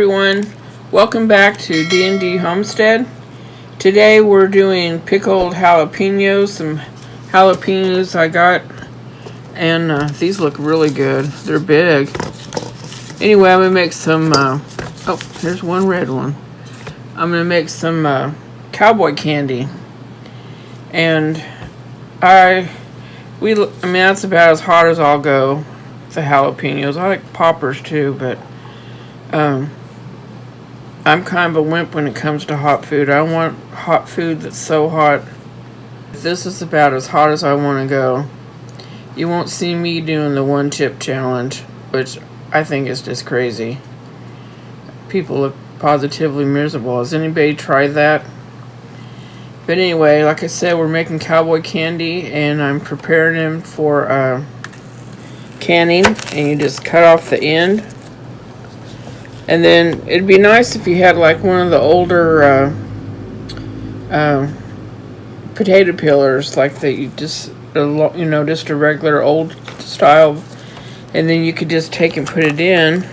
everyone, welcome back to D&D Homestead. Today we're doing pickled jalapenos, some jalapenos I got, and these look really good. They're big. Anyway, I'm going to make some, oh, there's one red one. I'm going to make some cowboy candy. And I mean, that's about as hot as I'll go, the jalapenos. I like poppers too, but I'm kind of a wimp when it comes to hot food. I want hot food that's so hot. This is about as hot as I want to go. You won't see me doing the one chip challenge, which I think is just crazy. People look positively miserable. Has anybody tried that? But anyway, like I said, we're making cowboy candy, and I'm preparing them for canning. And you just cut off the end. And then it'd be nice if you had like one of the older potato peelers, like just a regular old style, and then you could just take and put it in.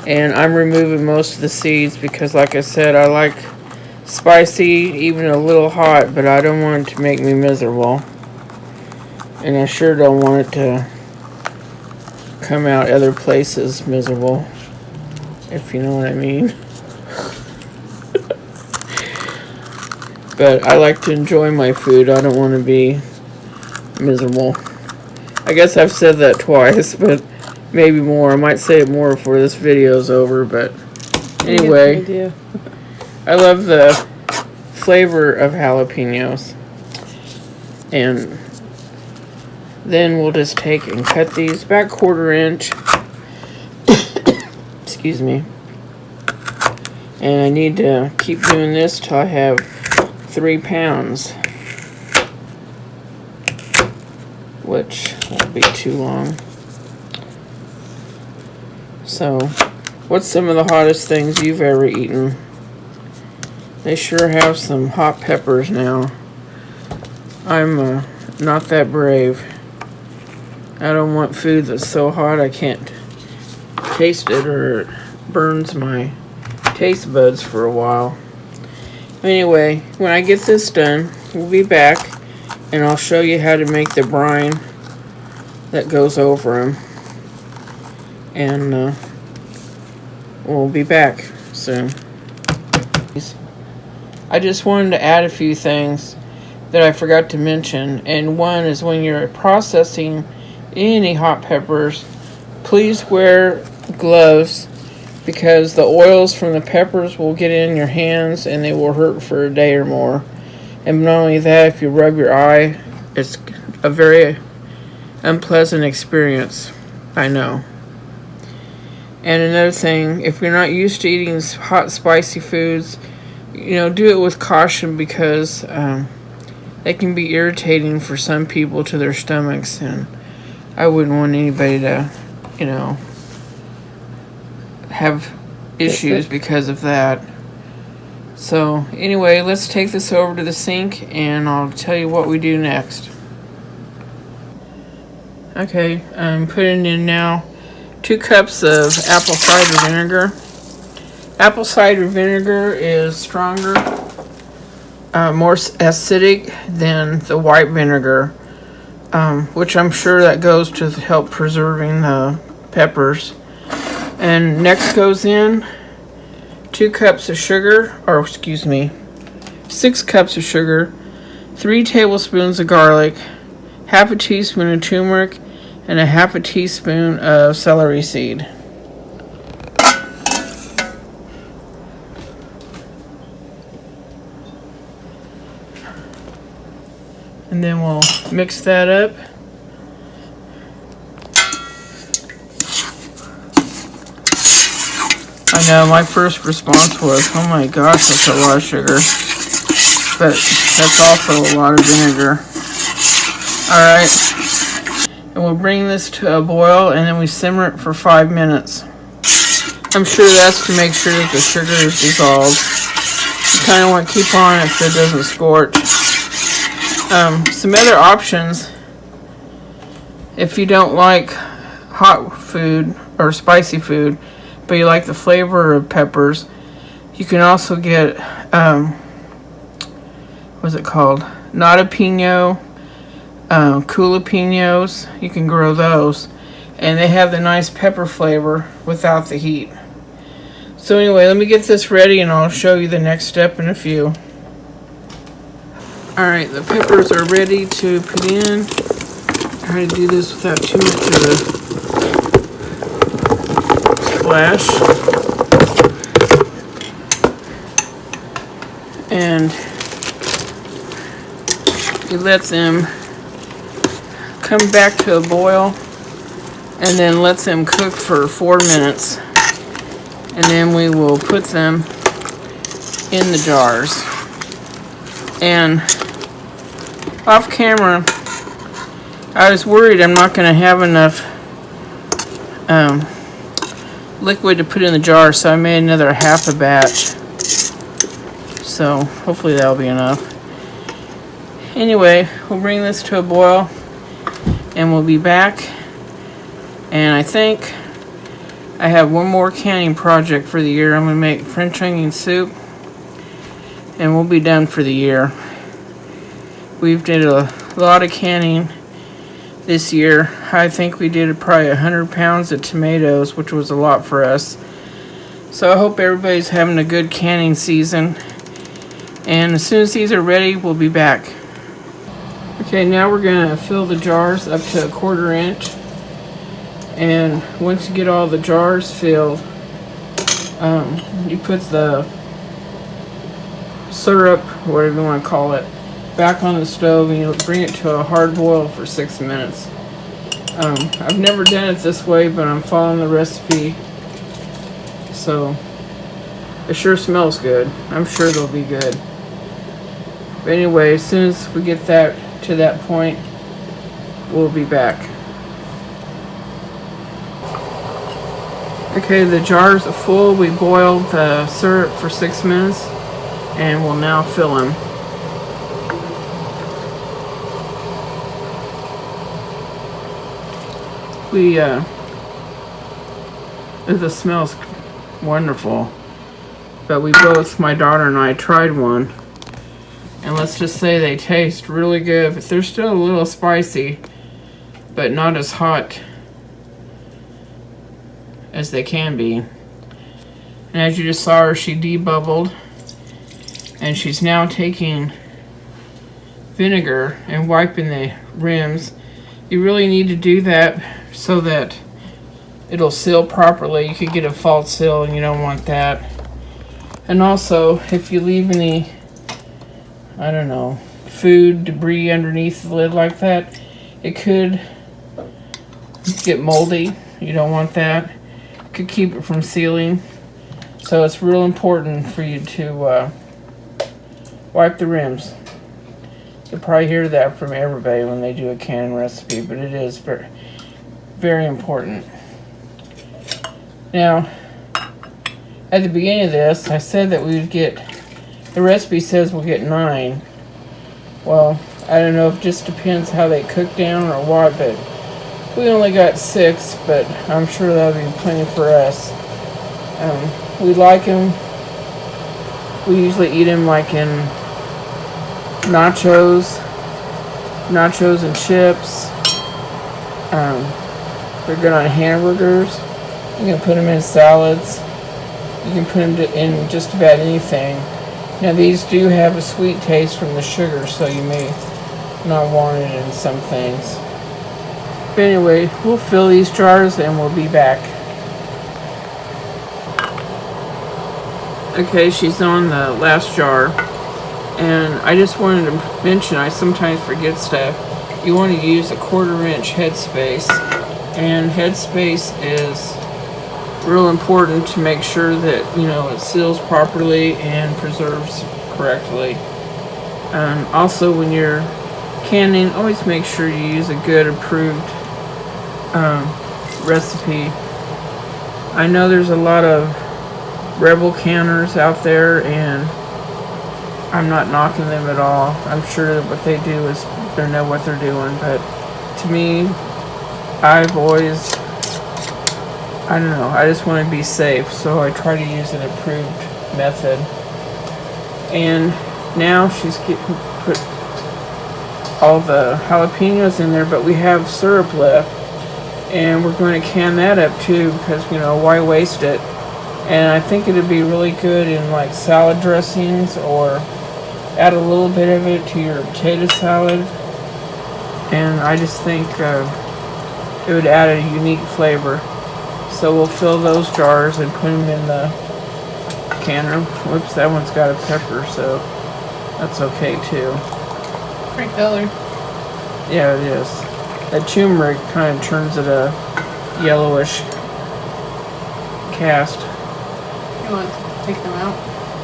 And I'm removing most of the seeds because, like I said, I like spicy, even a little hot, but I don't want it to make me miserable. And I sure don't want it to come out other places miserable, if you know what I mean. But I like to enjoy my food. I don't want to be miserable. I guess I've said that twice, but maybe more. I might say it more before this video's over, but anyway. I love the flavor of jalapenos. And then we'll just take and cut these back 1/4 inch. Excuse me. And I need to keep doing this till I have 3 pounds, which won't be too long. So, what's some of the hottest things you've ever eaten? They sure have some hot peppers now. I'm not that brave. I don't want food that's so hot I can't taste it, or it burns my taste buds for a while. Anyway, when I get this done, we'll be back, and I'll show you how to make the brine that goes over them. And we'll be back soon. I just wanted to add a few things that I forgot to mention, and one is when you're processing any hot peppers, please wear gloves, because the oils from the peppers will get in your hands and they will hurt for a day or more. And not only that, if you rub your eye, it's a very unpleasant experience, I know. And another thing, if you're not used to eating hot, spicy foods, do it with caution, because they can be irritating for some people to their stomachs, and I wouldn't want anybody to, have issues because of that. So anyway, let's take this over to the sink, and I'll tell you what we do next. Okay, I'm putting in now 2 cups of apple cider vinegar. Apple cider vinegar is stronger, more acidic than the white vinegar, which I'm sure that goes to help preserving the peppers. And next goes in 2 cups of sugar, 6 cups of sugar, 3 tablespoons of garlic, half a teaspoon of turmeric, and a half a teaspoon of celery seed. And then we'll mix that up. I know, my first response was, oh my gosh, that's a lot of sugar. But that's also a lot of vinegar. Alright. And we'll bring this to a boil, and then we simmer it for 5 minutes. I'm sure that's to make sure that the sugar is dissolved. You kind of want to keep on it so it doesn't scorch. Some other options, if you don't like hot food or spicy food, but you like the flavor of peppers, you can also get, what's it called? Jalapeno, jalapenos. You can grow those. And they have the nice pepper flavor without the heat. So anyway, let me get this ready and I'll show you the next step in a few. Alright, the peppers are ready to put in. Try to do this without too much of a splash. And you let them come back to a boil and then let them cook for 4 minutes. And then we will put them in the jars. And off camera, I was worried I'm not going to have enough liquid to put in the jar, so I made another half a batch. So hopefully that'll be enough. Anyway, we'll bring this to a boil and we'll be back. And I think I have one more canning project for the year. I'm going to make French onion soup and we'll be done for the year. We've did a lot of canning this year. I think we did probably 100 pounds of tomatoes, which was a lot for us. So I hope everybody's having a good canning season. And as soon as these are ready, we'll be back. Okay, now we're going to fill the jars up to 1/4 inch. And once you get all the jars filled, you put the syrup, whatever you want to call it, back on the stove and you bring it to a hard boil for 6 minutes. I've never done it this way, but I'm following the recipe. So it sure smells good. I'm sure they'll be good. But anyway, as soon as we get that to that point, we'll be back. Okay, the jars are full. We boiled the syrup for 6 minutes and we'll now fill them. The smell's wonderful. But we both, my daughter and I, tried one. And let's just say they taste really good. But they're still a little spicy, but not as hot as they can be. And as you just saw her, she debubbled. And she's now taking vinegar and wiping the rims. You really need to do that so that it'll seal properly. You could get a false seal and you don't want that. And also, if you leave any, I don't know, food debris underneath the lid like that, it could get moldy. You don't want that. It could keep it from sealing. So it's real important for you to wipe the rims. You'll probably hear that from everybody when they do a canning recipe, but it is very, very important. Now, at the beginning of this, I said that we would get, the recipe says we'll get 9. Well, I don't know if it just depends how they cook down or what, but we only got 6, but I'm sure that'll be plenty for us. We like them. We usually eat them like in nachos and chips. They're good on hamburgers. You can put them in salads. You can put them in just about anything. Now these do have a sweet taste from the sugar, so you may not want it in some things. But anyway, we'll fill these jars and we'll be back. Okay, she's on the last jar. And I just wanted to mention, I sometimes forget stuff. You want to use a 1/4 inch headspace. And headspace is real important to make sure that, you know, it seals properly and preserves correctly. Also, when you're canning, always make sure you use a good approved recipe. I know there's a lot of rebel canners out there, and I'm not knocking them at all. I'm sure that what they do is they know what they're doing, but to me, I've always I don't know. I just want to be safe, so I try to use an approved method. And now she's getting put all the jalapenos in there, but we have syrup left, and we're going to can that up too because, you know, why waste it? And I think it'd be really good in like salad dressings, or add a little bit of it to your potato salad. And I just think it would add a unique flavor. So we'll fill those jars and put them in the canner. Whoops, that one's got a pepper, so that's okay too. Great color. Yeah, it is. That turmeric kind of turns it a yellowish cast. You want to take them out?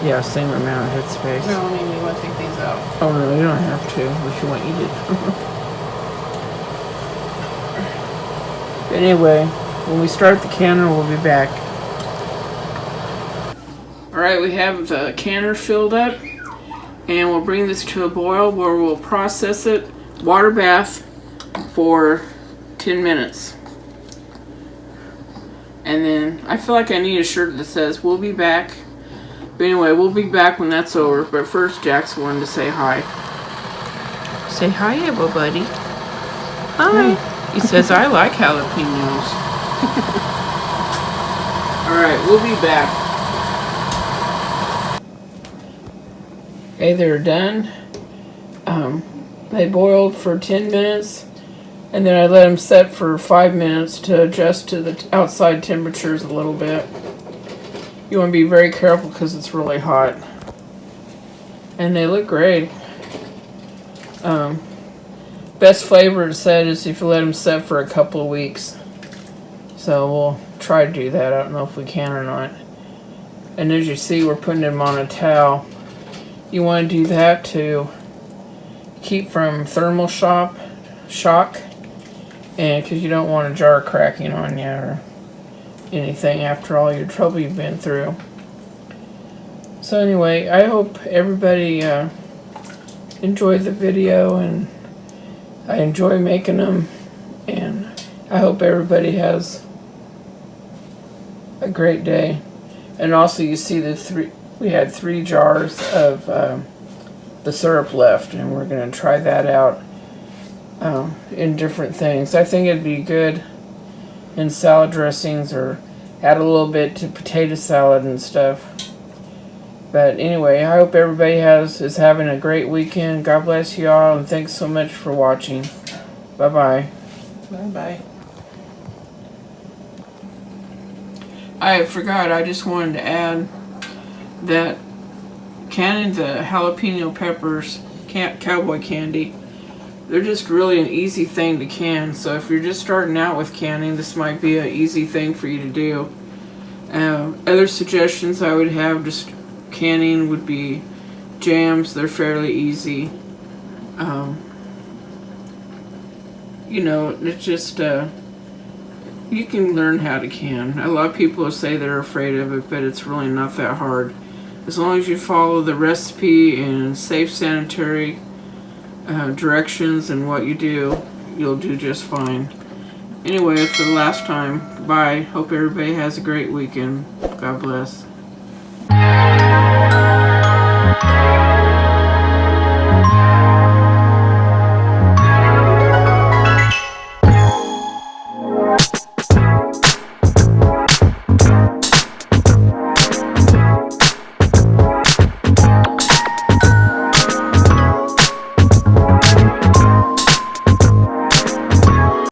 Yeah, same amount of headspace. No, I mean, you want to take these out. Oh no, you don't have to if you want to eat it. Anyway, when we start the canner, we'll be back. Alright, we have the canner filled up, and we'll bring this to a boil where we'll process it, water bath, for 10 minutes. And then I feel like I need a shirt that says we'll be back. But anyway, we'll be back when that's over. But first, Jackson wanted to say hi. Say hi, everybody. Hi. He says, I like jalapenos. Alright, we'll be back. Okay, they're done. They boiled for 10 minutes. And then I let them set for 5 minutes to adjust to the outside temperatures a little bit. You want to be very careful because it's really hot. And they look great. Best flavor, it said, is if you let them set for a couple of weeks. So we'll try to do that. I don't know if we can or not. And as you see, we're putting them on a towel. You want to do that to keep from thermal shock. And because you don't want a jar cracking on you or anything after all your trouble you've been through. So anyway, I hope everybody enjoyed the video, and I enjoy making them, and I hope everybody has a great day. And also, you see we had 3 jars of the syrup left, and we're going to try that out in different things. I think it'd be good in salad dressings, or add a little bit to potato salad and stuff. But anyway, I hope everybody is having a great weekend. God bless you all, and thanks so much for watching. Bye-bye. Bye-bye. I forgot, I just wanted to add that canning the jalapeno peppers, Cowboy candy, they're just really an easy thing to can. So if you're just starting out with canning, this might be an easy thing for you to do. Other suggestions I would have just canning would be jams. They're fairly easy. You know, it's just you can learn how to can. A lot of people say they're afraid of it, but it's really not that hard. As long as you follow the recipe and safe sanitary directions and what you do, you'll do just fine. Anyway, for the last time, bye. Hope everybody has a great weekend. God bless.